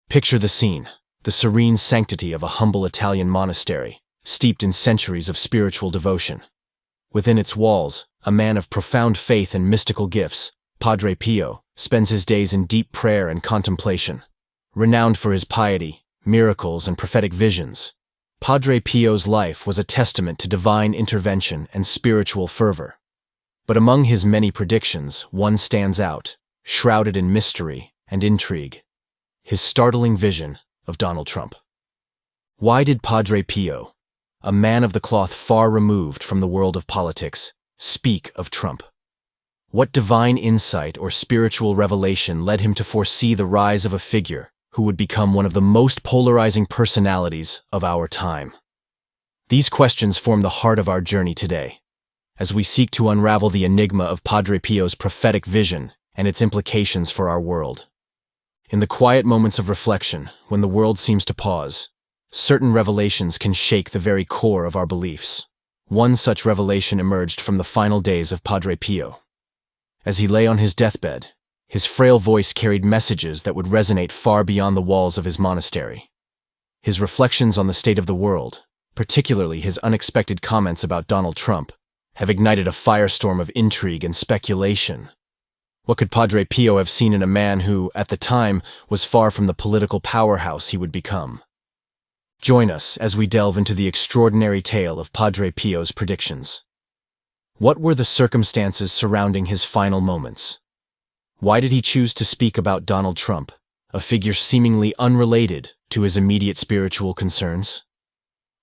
Picture the scene, the serene sanctity of a humble Italian monastery, steeped in centuries of spiritual devotion. Within its walls, a man of profound faith and mystical gifts, Padre Pio, spends his days in deep prayer and contemplation. Renowned for his piety, miracles, and prophetic visions, Padre Pio's life was a testament to divine intervention and spiritual fervor. But among his many predictions, one stands out, shrouded in mystery and intrigue: his startling vision of Donald Trump. Why did Padre Pio, a man of the cloth far removed from the world of politics, speak of Trump? What divine insight or spiritual revelation led him to foresee the rise of a figure who would become one of the most polarizing personalities of our time? These questions form the heart of our journey today, as we seek to unravel the enigma of Padre Pio's prophetic vision and its implications for our world. In the quiet moments of reflection, when the world seems to pause, certain revelations can shake the very core of our beliefs. One such revelation emerged from the final days of Padre Pio. As he lay on his deathbed, his frail voice carried messages that would resonate far beyond the walls of his monastery. His reflections on the state of the world, particularly his unexpected comments about Donald Trump, have ignited a firestorm of intrigue and speculation. What could Padre Pio have seen in a man who, at the time, was far from the political powerhouse he would become? Join us as we delve into the extraordinary tale of Padre Pio's predictions. What were the circumstances surrounding his final moments? Why did he choose to speak about Donald Trump, a figure seemingly unrelated to his immediate spiritual concerns?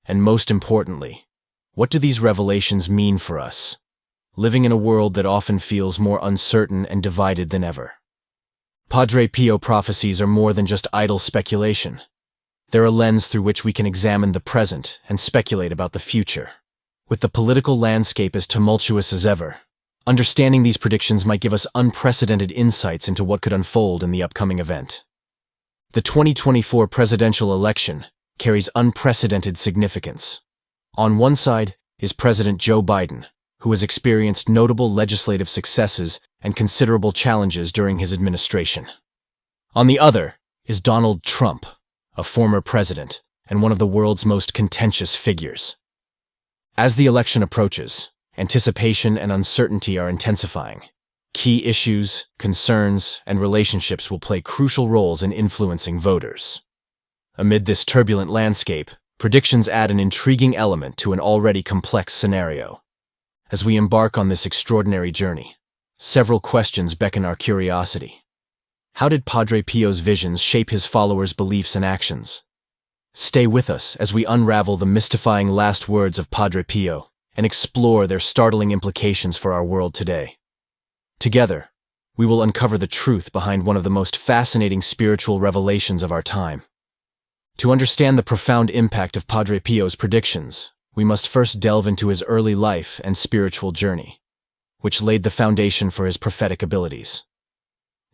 And most importantly, what do these revelations mean for us, living in a world that often feels more uncertain and divided than ever? Padre Pio prophecies are more than just idle speculation. They're a lens through which we can examine the present and speculate about the future. With the political landscape as tumultuous as ever, understanding these predictions might give us unprecedented insights into what could unfold in the upcoming event. The 2024 presidential election carries unprecedented significance. On one side is President Joe Biden, who has experienced notable legislative successes and considerable challenges during his administration. On the other is Donald Trump, a former president and one of the world's most contentious figures. As the election approaches, anticipation and uncertainty are intensifying. Key issues, concerns, and relationships will play crucial roles in influencing voters. Amid this turbulent landscape, predictions add an intriguing element to an already complex scenario. As we embark on this extraordinary journey, several questions beckon our curiosity. How did Padre Pio's visions shape his followers' beliefs and actions? Stay with us as we unravel the mystifying last words of Padre Pio and explore their startling implications for our world today. Together, we will uncover the truth behind one of the most fascinating spiritual revelations of our time. To understand the profound impact of Padre Pio's predictions, we must first delve into his early life and spiritual journey, which laid the foundation for his prophetic abilities.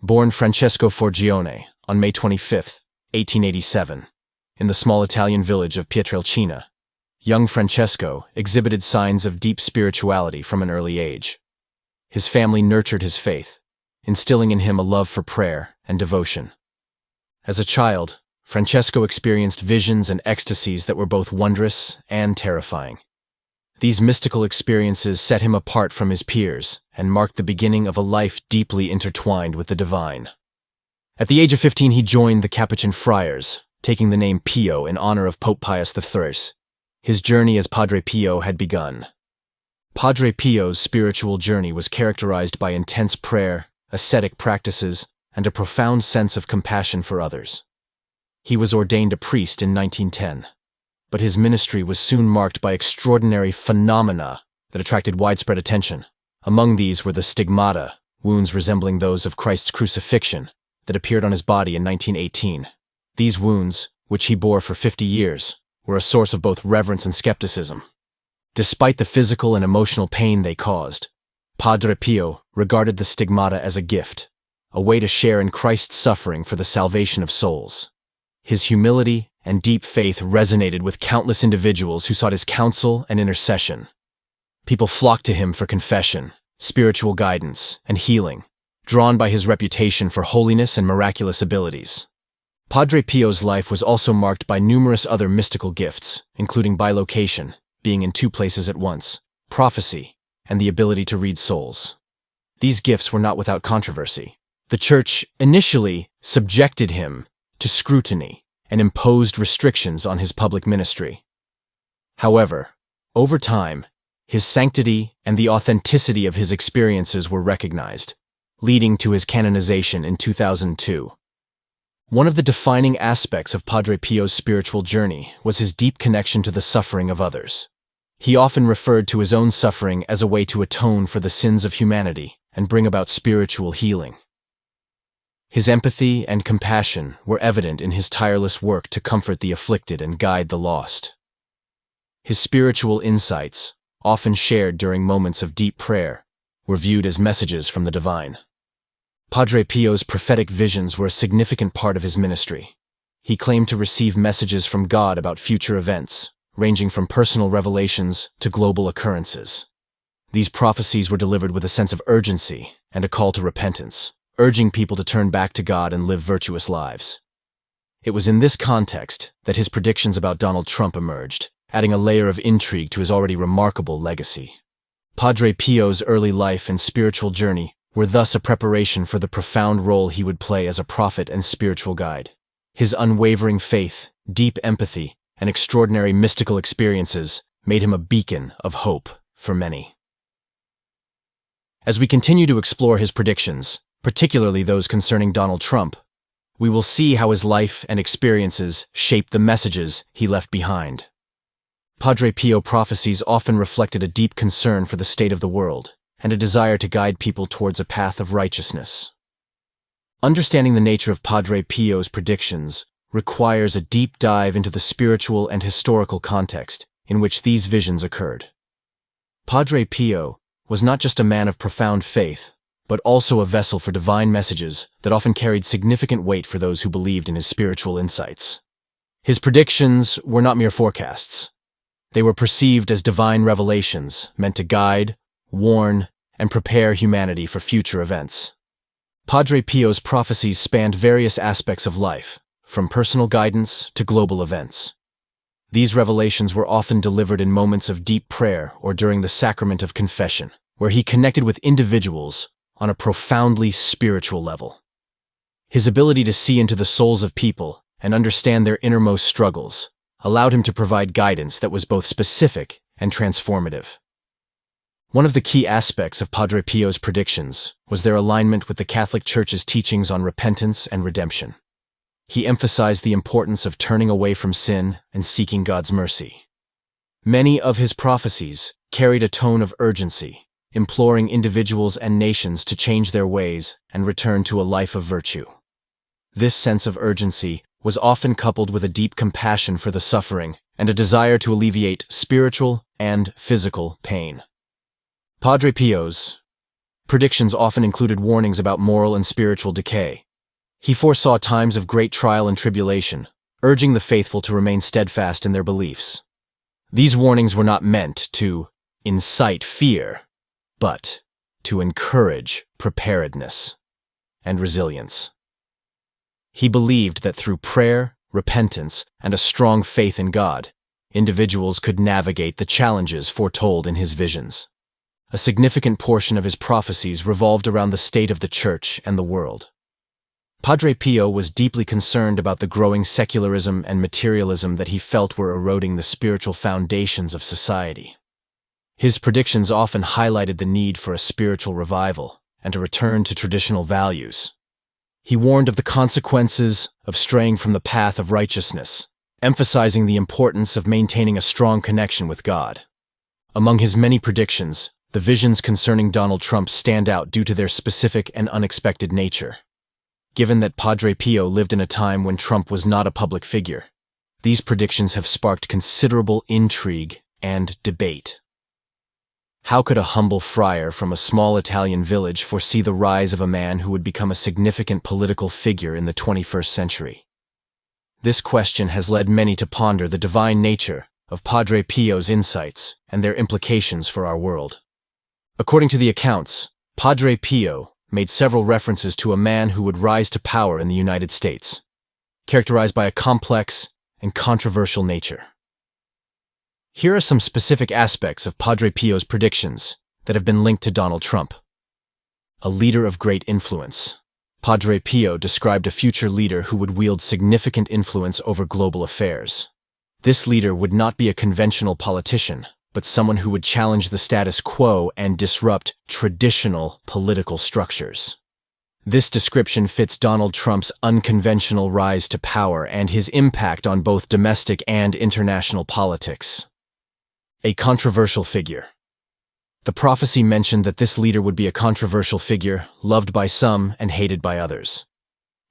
Born Francesco Forgione on May 25, 1887, in the small Italian village of Pietrelcina, young Francesco exhibited signs of deep spirituality from an early age. His family nurtured his faith, instilling in him a love for prayer and devotion. As a child, Francesco experienced visions and ecstasies that were both wondrous and terrifying. These mystical experiences set him apart from his peers and marked the beginning of a life deeply intertwined with the divine. At the age of 15, he joined the Capuchin friars, taking the name Pio in honor of Pope Pius III. His journey as Padre Pio had begun. Padre Pio's spiritual journey was characterized by intense prayer, ascetic practices, and a profound sense of compassion for others. He was ordained a priest in 1910, but his ministry was soon marked by extraordinary phenomena that attracted widespread attention. Among these were the stigmata, wounds resembling those of Christ's crucifixion, that appeared on his body in 1918. These wounds, which he bore for 50 years, were a source of both reverence and skepticism. Despite the physical and emotional pain they caused, Padre Pio regarded the stigmata as a gift, a way to share in Christ's suffering for the salvation of souls. His humility and deep faith resonated with countless individuals who sought his counsel and intercession. People flocked to him for confession, spiritual guidance, and healing, drawn by his reputation for holiness and miraculous abilities. Padre Pio's life was also marked by numerous other mystical gifts, including bilocation, being in two places at once, prophecy, and the ability to read souls. These gifts were not without controversy. The Church initially subjected him to scrutiny and imposed restrictions on his public ministry. However, over time, his sanctity and the authenticity of his experiences were recognized, leading to his canonization in 2002. One of the defining aspects of Padre Pio's spiritual journey was his deep connection to the suffering of others. He often referred to his own suffering as a way to atone for the sins of humanity and bring about spiritual healing. His empathy and compassion were evident in his tireless work to comfort the afflicted and guide the lost. His spiritual insights, often shared during moments of deep prayer, were viewed as messages from the divine. Padre Pio's prophetic visions were a significant part of his ministry. He claimed to receive messages from God about future events, ranging from personal revelations to global occurrences. These prophecies were delivered with a sense of urgency and a call to repentance, urging people to turn back to God and live virtuous lives. It was in this context that his predictions about Donald Trump emerged, adding a layer of intrigue to his already remarkable legacy. Padre Pio's early life and spiritual journey were thus a preparation for the profound role he would play as a prophet and spiritual guide. His unwavering faith, deep empathy, and extraordinary mystical experiences made him a beacon of hope for many. As we continue to explore his predictions, particularly those concerning Donald Trump, we will see how his life and experiences shaped the messages he left behind. Padre Pio prophecies often reflected a deep concern for the state of the world and a desire to guide people towards a path of righteousness. Understanding the nature of Padre Pio's predictions requires a deep dive into the spiritual and historical context in which these visions occurred. Padre Pio was not just a man of profound faith, but also a vessel for divine messages that often carried significant weight for those who believed in his spiritual insights. His predictions were not mere forecasts. They were perceived as divine revelations meant to guide, warn, and prepare humanity for future events. Padre Pio's prophecies spanned various aspects of life, from personal guidance to global events. These revelations were often delivered in moments of deep prayer or during the sacrament of confession, where he connected with individuals on a profoundly spiritual level. His ability to see into the souls of people and understand their innermost struggles allowed him to provide guidance that was both specific and transformative. One of the key aspects of Padre Pio's predictions was their alignment with the Catholic Church's teachings on repentance and redemption. He emphasized the importance of turning away from sin and seeking God's mercy. Many of his prophecies carried a tone of urgency, imploring individuals and nations to change their ways and return to a life of virtue. This sense of urgency was often coupled with a deep compassion for the suffering and a desire to alleviate spiritual and physical pain. Padre Pio's predictions often included warnings about moral and spiritual decay. He foresaw times of great trial and tribulation, urging the faithful to remain steadfast in their beliefs. These warnings were not meant to incite fear, but to encourage preparedness and resilience. He believed that through prayer, repentance, and a strong faith in God, individuals could navigate the challenges foretold in his visions. A significant portion of his prophecies revolved around the state of the Church and the world. Padre Pio was deeply concerned about the growing secularism and materialism that he felt were eroding the spiritual foundations of society. His predictions often highlighted the need for a spiritual revival and a return to traditional values. He warned of the consequences of straying from the path of righteousness, emphasizing the importance of maintaining a strong connection with God. Among his many predictions, the visions concerning Donald Trump stand out due to their specific and unexpected nature. Given that Padre Pio lived in a time when Trump was not a public figure, these predictions have sparked considerable intrigue and debate. How could a humble friar from a small Italian village foresee the rise of a man who would become a significant political figure in the 21st century? This question has led many to ponder the divine nature of Padre Pio's insights and their implications for our world. According to the accounts, Padre Pio made several references to a man who would rise to power in the United States. characterized by a complex and controversial nature. Here are some specific aspects of Padre Pio's predictions that have been linked to Donald Trump. A leader of great influence. Padre Pio described a future leader who would wield significant influence over global affairs. This leader would not be a conventional politician, but someone who would challenge the status quo and disrupt traditional political structures. This description fits Donald Trump's unconventional rise to power and his impact on both domestic and international politics. A controversial figure. The prophecy mentioned that this leader would be a controversial figure, loved by some and hated by others.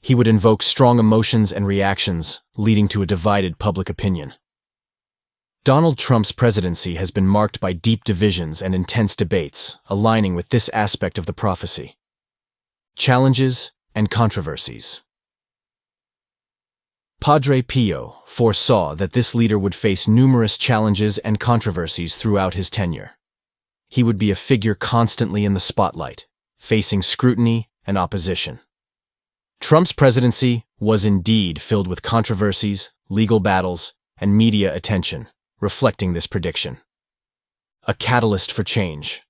He would invoke strong emotions and reactions, leading to a divided public opinion. Donald Trump's presidency has been marked by deep divisions and intense debates, aligning with this aspect of the prophecy. Challenges and controversies. Padre Pio foresaw that this leader would face numerous challenges and controversies throughout his tenure. He would be a figure constantly in the spotlight, facing scrutiny and opposition. Trump's presidency was indeed filled with controversies, legal battles, and media attention, reflecting this prediction. A catalyst for change.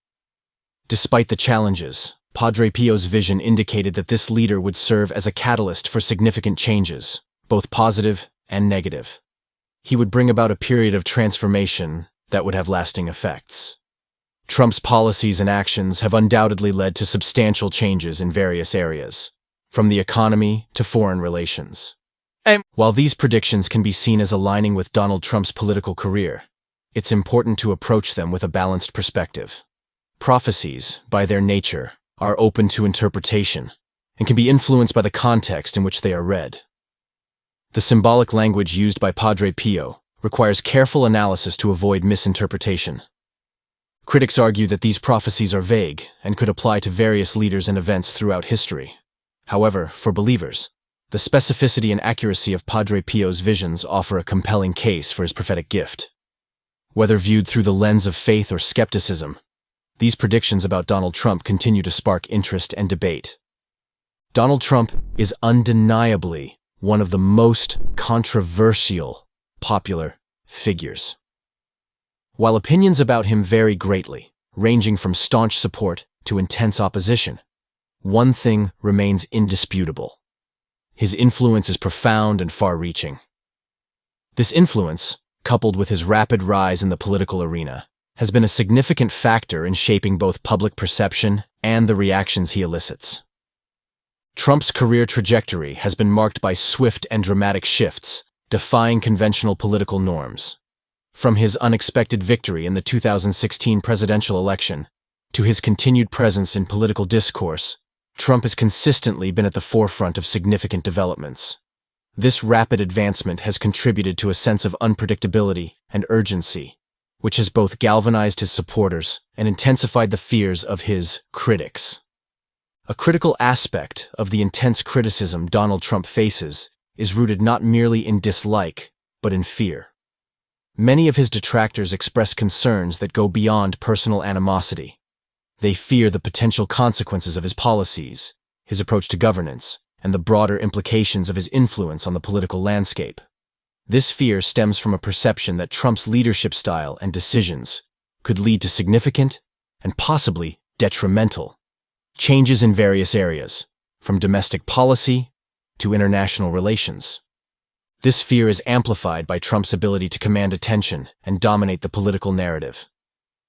Despite the challenges, Padre Pio's vision indicated that this leader would serve as a catalyst for significant changes, both positive and negative. He would bring about a period of transformation that would have lasting effects. Trump's policies and actions have undoubtedly led to substantial changes in various areas, from the economy to foreign relations. While these predictions can be seen as aligning with Donald Trump's political career, it's important to approach them with a balanced perspective. Prophecies, by their nature, are open to interpretation and can be influenced by the context in which they are read. The symbolic language used by Padre Pio requires careful analysis to avoid misinterpretation. Critics argue that these prophecies are vague and could apply to various leaders and events throughout history. However, for believers, the specificity and accuracy of Padre Pio's visions offer a compelling case for his prophetic gift. Whether viewed through the lens of faith or skepticism, these predictions about Donald Trump continue to spark interest and debate. Donald Trump is undeniably one of the most controversial popular figures. While opinions about him vary greatly, ranging from staunch support to intense opposition, one thing remains indisputable. His influence is profound and far-reaching. This influence, coupled with his rapid rise in the political arena, has been a significant factor in shaping both public perception and the reactions he elicits. Trump's career trajectory has been marked by swift and dramatic shifts, defying conventional political norms. From his unexpected victory in the 2016 presidential election to his continued presence in political discourse, Trump has consistently been at the forefront of significant developments. This rapid advancement has contributed to a sense of unpredictability and urgency, which has both galvanized his supporters and intensified the fears of his critics. A critical aspect of the intense criticism Donald Trump faces is rooted not merely in dislike, but in fear. Many of his detractors express concerns that go beyond personal animosity. They fear the potential consequences of his policies, his approach to governance, and the broader implications of his influence on the political landscape. This fear stems from a perception that Trump's leadership style and decisions could lead to significant and possibly detrimental changes in various areas, from domestic policy to international relations. This fear is amplified by Trump's ability to command attention and dominate the political narrative.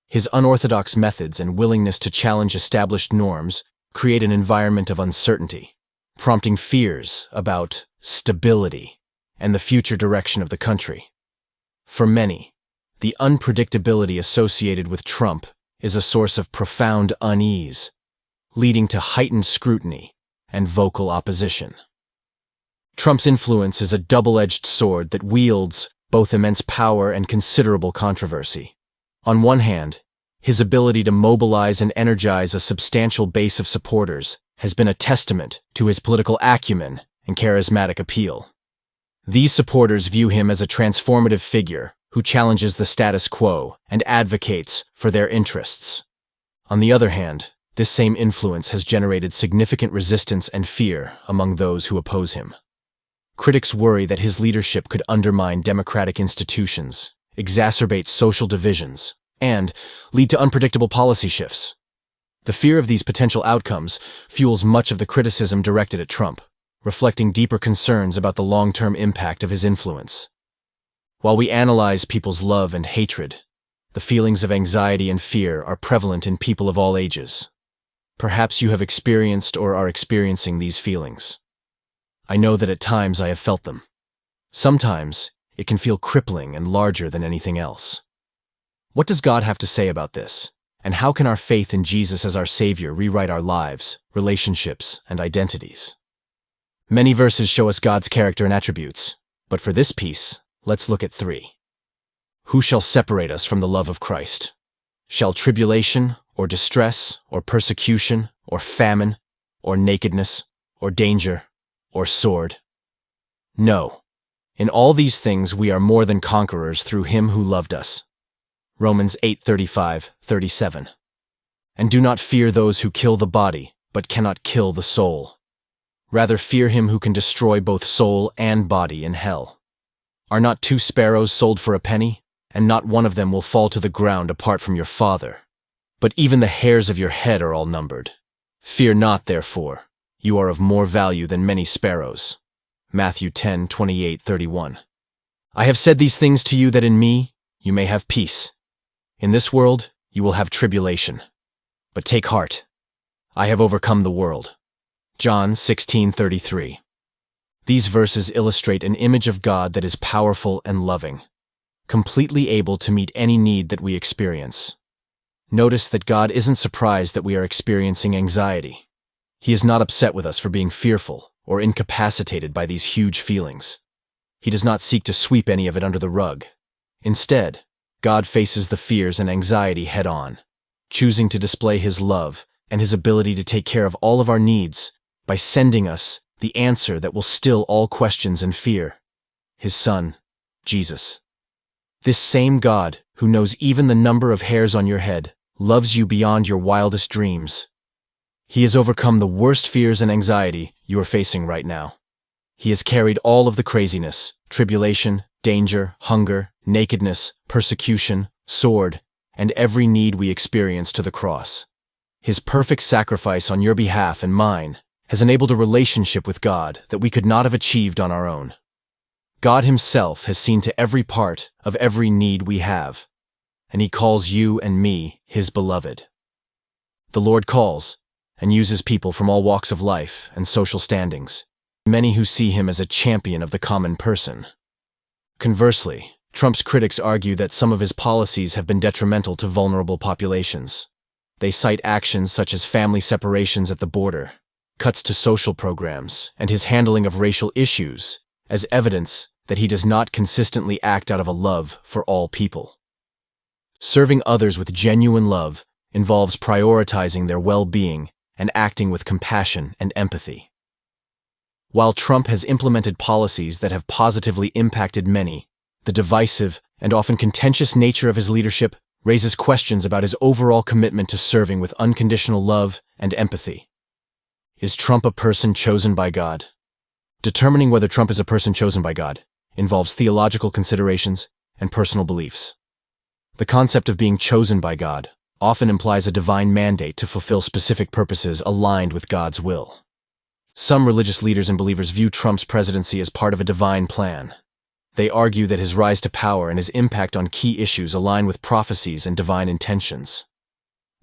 His unorthodox methods and willingness to challenge established norms create an environment of uncertainty, prompting fears about stability and the future direction of the country. For many, the unpredictability associated with Trump is a source of profound unease, leading to heightened scrutiny and vocal opposition. Trump's influence is a double-edged sword that wields both immense power and considerable controversy. On one hand, his ability to mobilize and energize a substantial base of supporters has been a testament to his political acumen and charismatic appeal. These supporters view him as a transformative figure who challenges the status quo and advocates for their interests. On the other hand, this same influence has generated significant resistance and fear among those who oppose him. Critics worry that his leadership could undermine democratic institutions, exacerbate social divisions, and lead to unpredictable policy shifts. The fear of these potential outcomes fuels much of the criticism directed at Trump, reflecting deeper concerns about the long-term impact of his influence. While we analyze people's love and hatred, the feelings of anxiety and fear are prevalent in people of all ages. Perhaps you have experienced or are experiencing these feelings. I know that at times I have felt them. Sometimes it can feel crippling and larger than anything else. What does God have to say about this? And how can our faith in Jesus as our Savior rewrite our lives, relationships, and identities? Many verses show us God's character and attributes, but for this piece, let's look at 3. Who shall separate us from the love of Christ? Shall tribulation, or distress, or persecution, or famine, or nakedness, or danger, or sword? No. In all these things we are more than conquerors through him who loved us. Romans 8:35-37. And do not fear those who kill the body, but cannot kill the soul. Rather fear him who can destroy both soul and body in hell. Are not 2 sparrows sold for a penny? And not one of them will fall to the ground apart from your Father. But even the hairs of your head are all numbered. Fear not, therefore. You are of more value than many sparrows. Matthew 10:28-31. I have said these things to you that in me you may have peace. In this world you will have tribulation. But take heart. I have overcome the world. John 16:33. These verses illustrate an image of God that is powerful and loving, completely able to meet any need that we experience. Notice that God isn't surprised that we are experiencing anxiety. He is not upset with us for being fearful or incapacitated by these huge feelings. He does not seek to sweep any of it under the rug. Instead, God faces the fears and anxiety head-on, choosing to display his love and his ability to take care of all of our needs by sending us the answer that will still all questions and fear: his Son, Jesus. This same God, who knows even the number of hairs on your head, loves you beyond your wildest dreams. He has overcome the worst fears and anxiety you are facing right now. He has carried all of the craziness, tribulation, danger, hunger, nakedness, persecution, sword, and every need we experience to the cross. His perfect sacrifice on your behalf and mine has enabled a relationship with God that we could not have achieved on our own. God himself has seen to every part of every need we have, and he calls you and me his beloved. The Lord calls and uses people from all walks of life and social standings, many who see him as a champion of the common person. Conversely, Trump's critics argue that some of his policies have been detrimental to vulnerable populations. They cite actions such as family separations at the border, cuts to social programs, and his handling of racial issues as evidence that he does not consistently act out of a love for all people. Serving others with genuine love involves prioritizing their well-being and acting with compassion and empathy. While Trump has implemented policies that have positively impacted many, the divisive and often contentious nature of his leadership raises questions about his overall commitment to serving with unconditional love and empathy. Is Trump a person chosen by God? Determining whether Trump is a person chosen by God involves theological considerations and personal beliefs. The concept of being chosen by God often implies a divine mandate to fulfill specific purposes aligned with God's will. Some religious leaders and believers view Trump's presidency as part of a divine plan. They argue that his rise to power and his impact on key issues align with prophecies and divine intentions.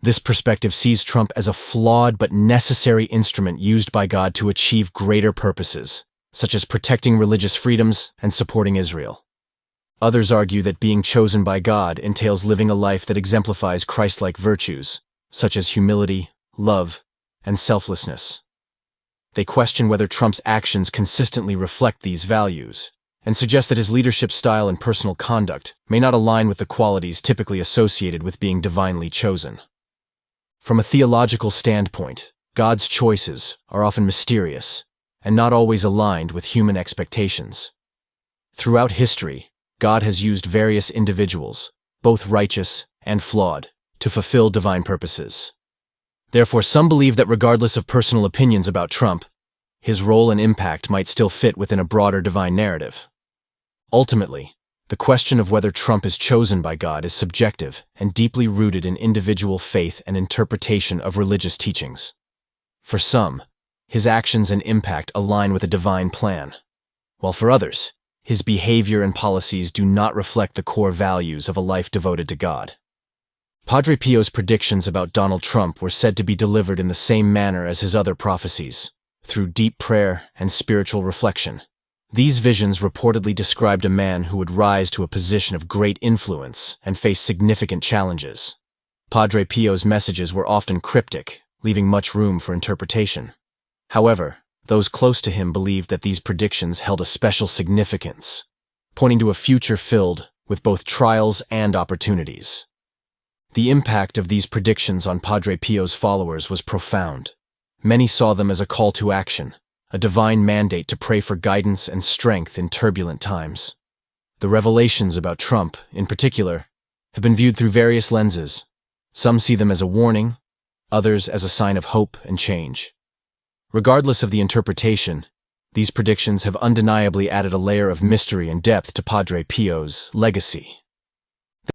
This perspective sees Trump as a flawed but necessary instrument used by God to achieve greater purposes, such as protecting religious freedoms and supporting Israel. Others argue that being chosen by God entails living a life that exemplifies Christ-like virtues, such as humility, love, and selflessness. They question whether Trump's actions consistently reflect these values, and suggest that his leadership style and personal conduct may not align with the qualities typically associated with being divinely chosen. From a theological standpoint, God's choices are often mysterious and not always aligned with human expectations. Throughout history, God has used various individuals, both righteous and flawed, to fulfill divine purposes. Therefore, some believe that regardless of personal opinions about Trump, his role and impact might still fit within a broader divine narrative. Ultimately, the question of whether Trump is chosen by God is subjective and deeply rooted in individual faith and interpretation of religious teachings. For some, his actions and impact align with a divine plan, while for others, his behavior and policies do not reflect the core values of a life devoted to God. Padre Pio's predictions about Donald Trump were said to be delivered in the same manner as his other prophecies, through deep prayer and spiritual reflection. These visions reportedly described a man who would rise to a position of great influence and face significant challenges. Padre Pio's messages were often cryptic, leaving much room for interpretation. However, those close to him believed that these predictions held a special significance, pointing to a future filled with both trials and opportunities. The impact of these predictions on Padre Pio's followers was profound. Many saw them as a call to action, a divine mandate to pray for guidance and strength in turbulent times. The revelations about Trump, in particular, have been viewed through various lenses. Some see them as a warning, others as a sign of hope and change. Regardless of the interpretation, these predictions have undeniably added a layer of mystery and depth to Padre Pio's legacy. The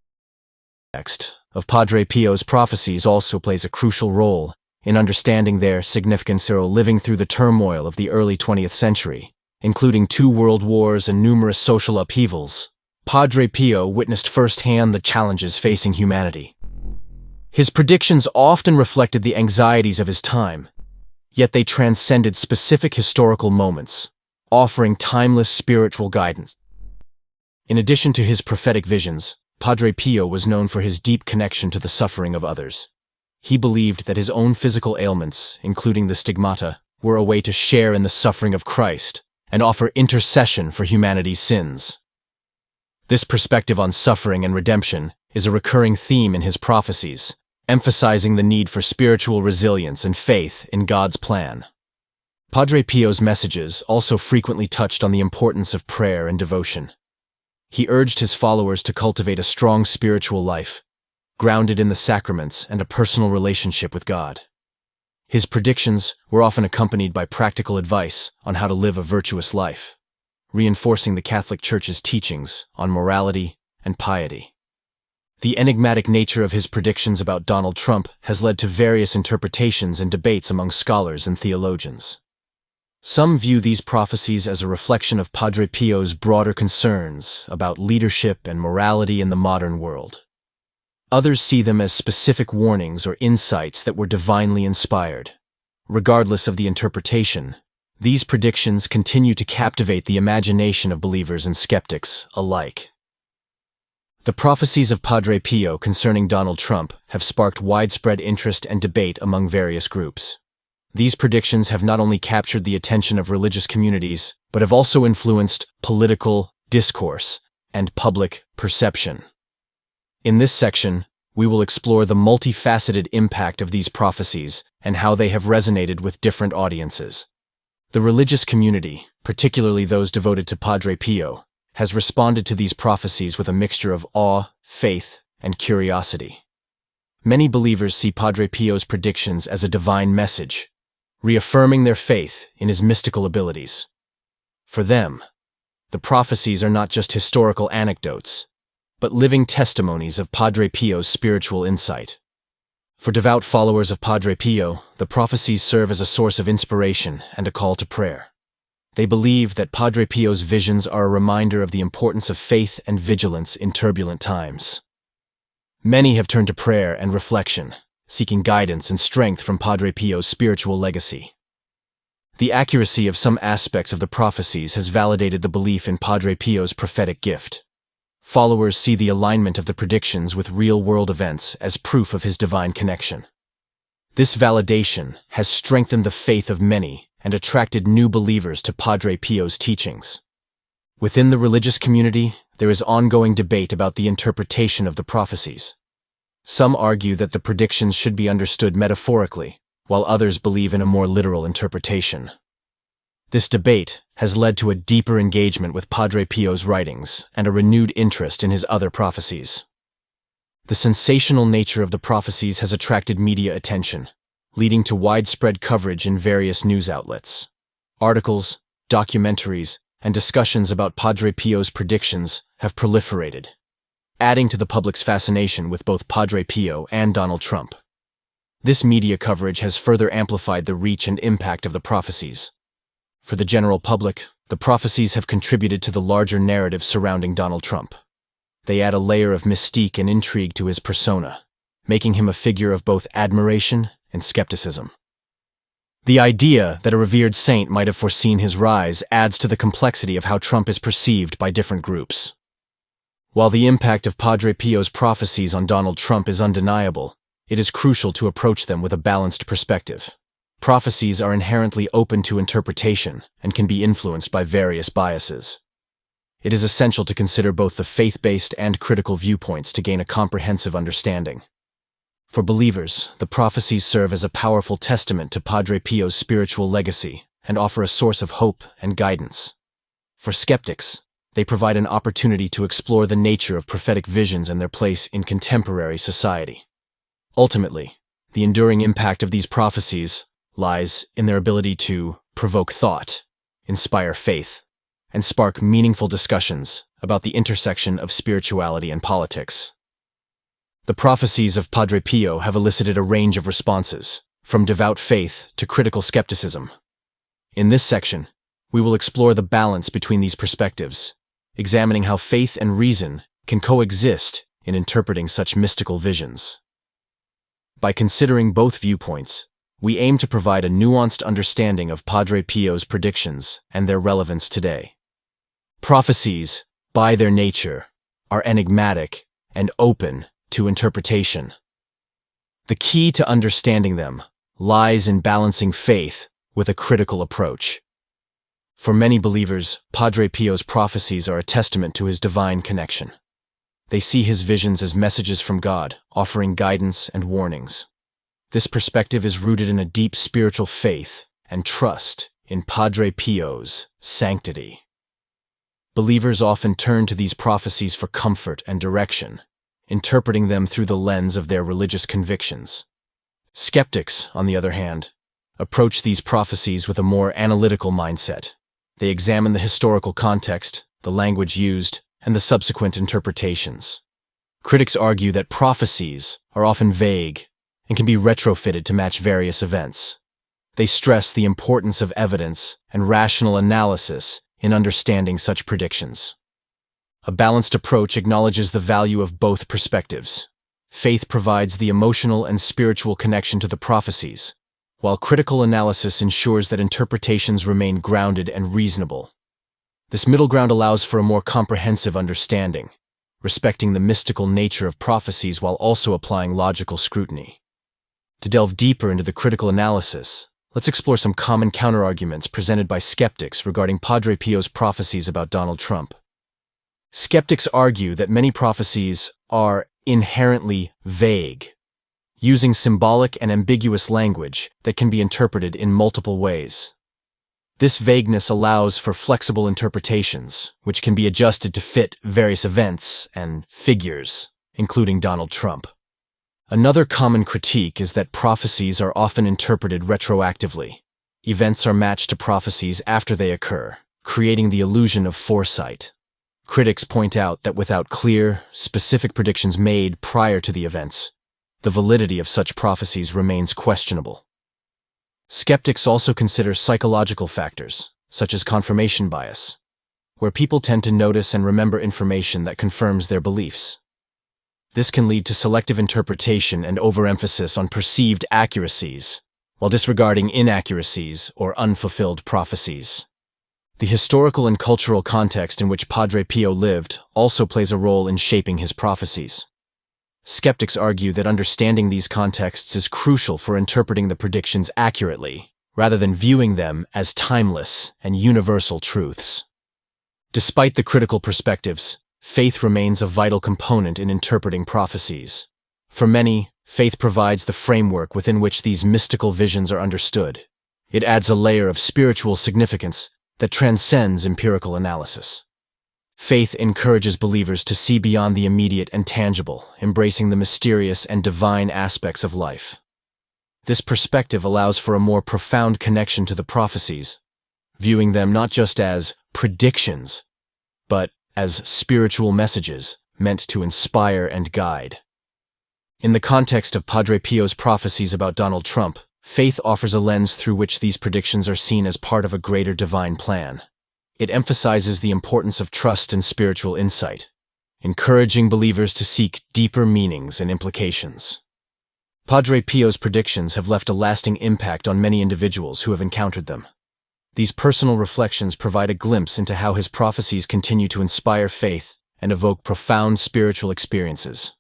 text of Padre Pio's prophecies also plays a crucial role in understanding their significance. Living through the turmoil of the early 20th century, including 2 world wars and numerous social upheavals, Padre Pio witnessed firsthand the challenges facing humanity. His predictions often reflected the anxieties of his time, yet they transcended specific historical moments, offering timeless spiritual guidance. In addition to his prophetic visions, Padre Pio was known for his deep connection to the suffering of others. He believed that his own physical ailments, including the stigmata, were a way to share in the suffering of Christ and offer intercession for humanity's sins. This perspective on suffering and redemption is a recurring theme in his prophecies, emphasizing the need for spiritual resilience and faith in God's plan. Padre Pio's messages also frequently touched on the importance of prayer and devotion. He urged his followers to cultivate a strong spiritual life, grounded in the sacraments and a personal relationship with God. His predictions were often accompanied by practical advice on how to live a virtuous life, reinforcing the Catholic Church's teachings on morality and piety. The enigmatic nature of his predictions about Donald Trump has led to various interpretations and debates among scholars and theologians. Some view these prophecies as a reflection of Padre Pio's broader concerns about leadership and morality in the modern world. Others see them as specific warnings or insights that were divinely inspired. Regardless of the interpretation, these predictions continue to captivate the imagination of believers and skeptics alike. The prophecies of Padre Pio concerning Donald Trump have sparked widespread interest and debate among various groups. These predictions have not only captured the attention of religious communities, but have also influenced political discourse and public perception. In this section, we will explore the multifaceted impact of these prophecies and how they have resonated with different audiences. The religious community, particularly those devoted to Padre Pio, has responded to these prophecies with a mixture of awe, faith, and curiosity. Many believers see Padre Pio's predictions as a divine message, reaffirming their faith in his mystical abilities. For them, the prophecies are not just historical anecdotes, but living testimonies of Padre Pio's spiritual insight. For devout followers of Padre Pio, the prophecies serve as a source of inspiration and a call to prayer. They believe that Padre Pio's visions are a reminder of the importance of faith and vigilance in turbulent times. Many have turned to prayer and reflection, seeking guidance and strength from Padre Pio's spiritual legacy. The accuracy of some aspects of the prophecies has validated the belief in Padre Pio's prophetic gift. Followers see the alignment of the predictions with real-world events as proof of his divine connection. This validation has strengthened the faith of many and attracted new believers to Padre Pio's teachings. Within the religious community, there is ongoing debate about the interpretation of the prophecies. Some argue that the predictions should be understood metaphorically, while others believe in a more literal interpretation. This debate has led to a deeper engagement with Padre Pio's writings and a renewed interest in his other prophecies. The sensational nature of the prophecies has attracted media attention, leading to widespread coverage in various news outlets. Articles, documentaries, and discussions about Padre Pio's predictions have proliferated, adding to the public's fascination with both Padre Pio and Donald Trump. This media coverage has further amplified the reach and impact of the prophecies. For the general public, the prophecies have contributed to the larger narrative surrounding Donald Trump. They add a layer of mystique and intrigue to his persona, making him a figure of both admiration and skepticism. The idea that a revered saint might have foreseen his rise adds to the complexity of how Trump is perceived by different groups. While the impact of Padre Pio's prophecies on Donald Trump is undeniable, it is crucial to approach them with a balanced perspective. Prophecies are inherently open to interpretation and can be influenced by various biases. It is essential to consider both the faith-based and critical viewpoints to gain a comprehensive understanding. For believers, the prophecies serve as a powerful testament to Padre Pio's spiritual legacy and offer a source of hope and guidance. For skeptics, they provide an opportunity to explore the nature of prophetic visions and their place in contemporary society. Ultimately, the enduring impact of these prophecies lies in their ability to provoke thought, inspire faith, and spark meaningful discussions about the intersection of spirituality and politics. The prophecies of Padre Pio have elicited a range of responses, from devout faith to critical skepticism. In this section, we will explore the balance between these perspectives, examining how faith and reason can coexist in interpreting such mystical visions. By considering both viewpoints, we aim to provide a nuanced understanding of Padre Pio's predictions and their relevance today. Prophecies, by their nature, are enigmatic and open to interpretation. The key to understanding them lies in balancing faith with a critical approach. For many believers, Padre Pio's prophecies are a testament to his divine connection. They see his visions as messages from God, offering guidance and warnings. This perspective is rooted in a deep spiritual faith and trust in Padre Pio's sanctity. Believers often turn to these prophecies for comfort and direction, interpreting them through the lens of their religious convictions. Skeptics, on the other hand, approach these prophecies with a more analytical mindset. They examine the historical context, the language used, and the subsequent interpretations. Critics argue that prophecies are often vague and can be retrofitted to match various events. They stress the importance of evidence and rational analysis in understanding such predictions. A balanced approach acknowledges the value of both perspectives. Faith provides the emotional and spiritual connection to the prophecies, while critical analysis ensures that interpretations remain grounded and reasonable. This middle ground allows for a more comprehensive understanding, respecting the mystical nature of prophecies while also applying logical scrutiny. To delve deeper into the critical analysis, let's explore some common counterarguments presented by skeptics regarding Padre Pio's prophecies about Donald Trump. Skeptics argue that many prophecies are inherently vague, using symbolic and ambiguous language that can be interpreted in multiple ways. This vagueness allows for flexible interpretations, which can be adjusted to fit various events and figures, including Donald Trump. Another common critique is that prophecies are often interpreted retroactively. Events are matched to prophecies after they occur, creating the illusion of foresight. Critics point out that without clear, specific predictions made prior to the events, the validity of such prophecies remains questionable. Skeptics also consider psychological factors, such as confirmation bias, where people tend to notice and remember information that confirms their beliefs. This can lead to selective interpretation and overemphasis on perceived accuracies, while disregarding inaccuracies or unfulfilled prophecies. The historical and cultural context in which Padre Pio lived also plays a role in shaping his prophecies. Skeptics argue that understanding these contexts is crucial for interpreting the predictions accurately, rather than viewing them as timeless and universal truths. Despite the critical perspectives, faith remains a vital component in interpreting prophecies. For many, faith provides the framework within which these mystical visions are understood. It adds a layer of spiritual significance that transcends empirical analysis. Faith encourages believers to see beyond the immediate and tangible, embracing the mysterious and divine aspects of life. This perspective allows for a more profound connection to the prophecies, viewing them not just as predictions, but as spiritual messages meant to inspire and guide. In the context of Padre Pio's prophecies about Donald Trump, faith offers a lens through which these predictions are seen as part of a greater divine plan. It emphasizes the importance of trust and spiritual insight, encouraging believers to seek deeper meanings and implications. Padre Pio's predictions have left a lasting impact on many individuals who have encountered them. These personal reflections provide a glimpse into how his prophecies continue to inspire faith and evoke profound spiritual experiences.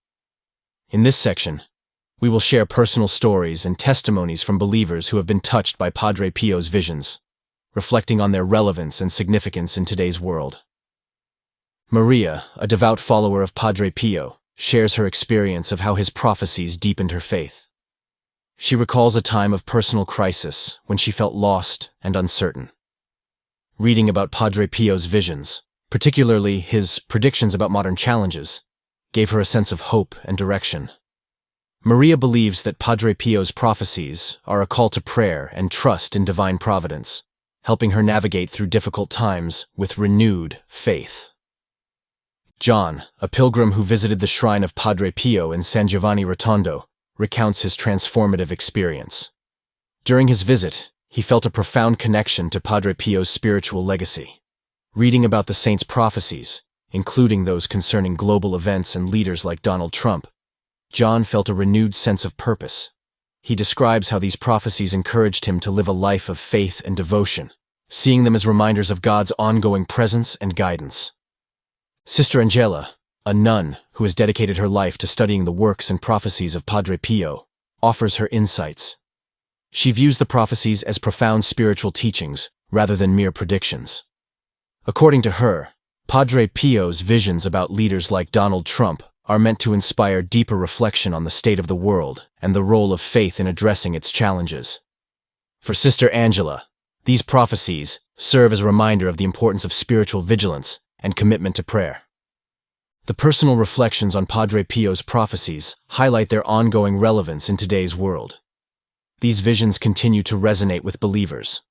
In this section, we will share personal stories and testimonies from believers who have been touched by Padre Pio's visions, reflecting on their relevance and significance in today's world. Maria, a devout follower of Padre Pio, shares her experience of how his prophecies deepened her faith. She recalls a time of personal crisis when she felt lost and uncertain. Reading about Padre Pio's visions, particularly his predictions about modern challenges, gave her a sense of hope and direction. Maria believes that Padre Pio's prophecies are a call to prayer and trust in divine providence, helping her navigate through difficult times with renewed faith. John, a pilgrim who visited the shrine of Padre Pio in San Giovanni Rotondo, recounts his transformative experience. During his visit, he felt a profound connection to Padre Pio's spiritual legacy. Reading about the saint's prophecies, including those concerning global events and leaders like Donald Trump, John felt a renewed sense of purpose. He describes how these prophecies encouraged him to live a life of faith and devotion, seeing them as reminders of God's ongoing presence and guidance. Sister Angela, a nun who has dedicated her life to studying the works and prophecies of Padre Pio, offers her insights. She views the prophecies as profound spiritual teachings rather than mere predictions. According to her, Padre Pio's visions about leaders like Donald Trump are meant to inspire deeper reflection on the state of the world and the role of faith in addressing its challenges. For Sister Angela, these prophecies serve as a reminder of the importance of spiritual vigilance and commitment to prayer. The personal reflections on Padre Pio's prophecies highlight their ongoing relevance in today's world. These visions continue to resonate with believers,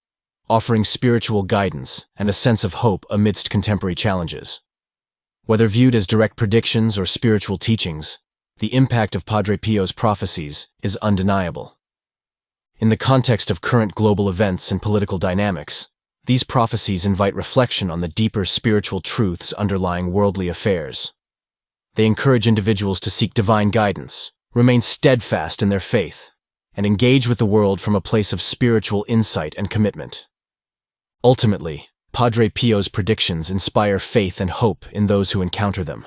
offering spiritual guidance and a sense of hope amidst contemporary challenges. Whether viewed as direct predictions or spiritual teachings, the impact of Padre Pio's prophecies is undeniable. In the context of current global events and political dynamics, these prophecies invite reflection on the deeper spiritual truths underlying worldly affairs. They encourage individuals to seek divine guidance, remain steadfast in their faith, and engage with the world from a place of spiritual insight and commitment. Ultimately, Padre Pio's predictions inspire faith and hope in those who encounter them.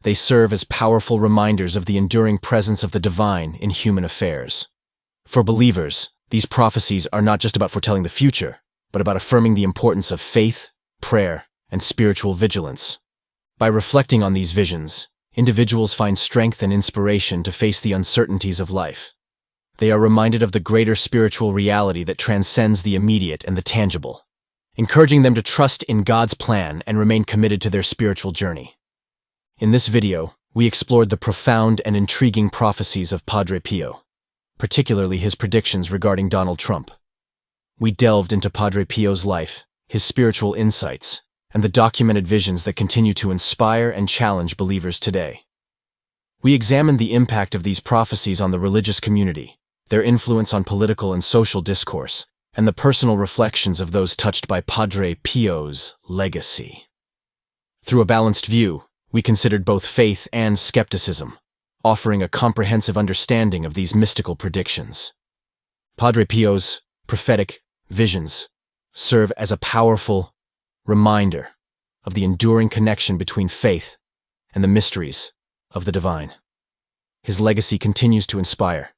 They serve as powerful reminders of the enduring presence of the divine in human affairs. For believers, these prophecies are not just about foretelling the future, but about affirming the importance of faith, prayer, and spiritual vigilance. By reflecting on these visions, individuals find strength and inspiration to face the uncertainties of life. They are reminded of the greater spiritual reality that transcends the immediate and the tangible, encouraging them to trust in God's plan and remain committed to their spiritual journey. In this video, we explored the profound and intriguing prophecies of Padre Pio, particularly his predictions regarding Donald Trump. We delved into Padre Pio's life, his spiritual insights, and the documented visions that continue to inspire and challenge believers today. We examined the impact of these prophecies on the religious community, their influence on political and social discourse, and the personal reflections of those touched by Padre Pio's legacy. Through a balanced view, we considered both faith and skepticism, offering a comprehensive understanding of these mystical predictions. Padre Pio's prophetic visions serve as a powerful reminder of the enduring connection between faith and the mysteries of the divine. His legacy continues to inspire,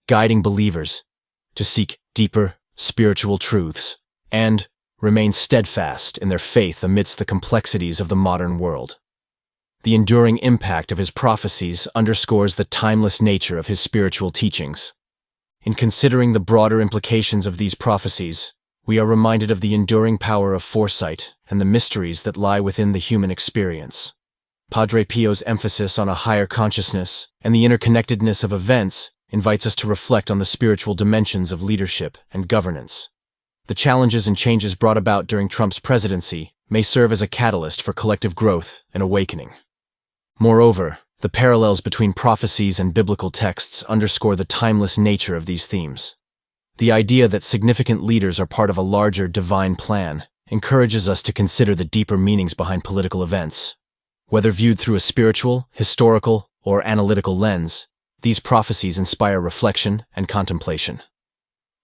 guiding believers to seek deeper spiritual truths and remain steadfast in their faith amidst the complexities of the modern world. The enduring impact of his prophecies underscores the timeless nature of his spiritual teachings. In considering the broader implications of these prophecies, we are reminded of the enduring power of foresight and the mysteries that lie within the human experience. Padre Pio's emphasis on a higher consciousness and the interconnectedness of events invites us to reflect on the spiritual dimensions of leadership and governance. The challenges and changes brought about during Trump's presidency may serve as a catalyst for collective growth and awakening. Moreover, the parallels between prophecies and biblical texts underscore the timeless nature of these themes. The idea that significant leaders are part of a larger divine plan encourages us to consider the deeper meanings behind political events. Whether viewed through a spiritual, historical, or analytical lens, these prophecies inspire reflection and contemplation.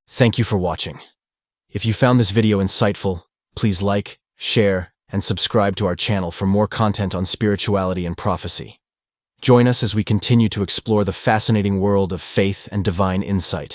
Thank you for watching. If you found this video insightful, please like, share, and subscribe to our channel for more content on spirituality and prophecy. Join us as we continue to explore the fascinating world of faith and divine insight.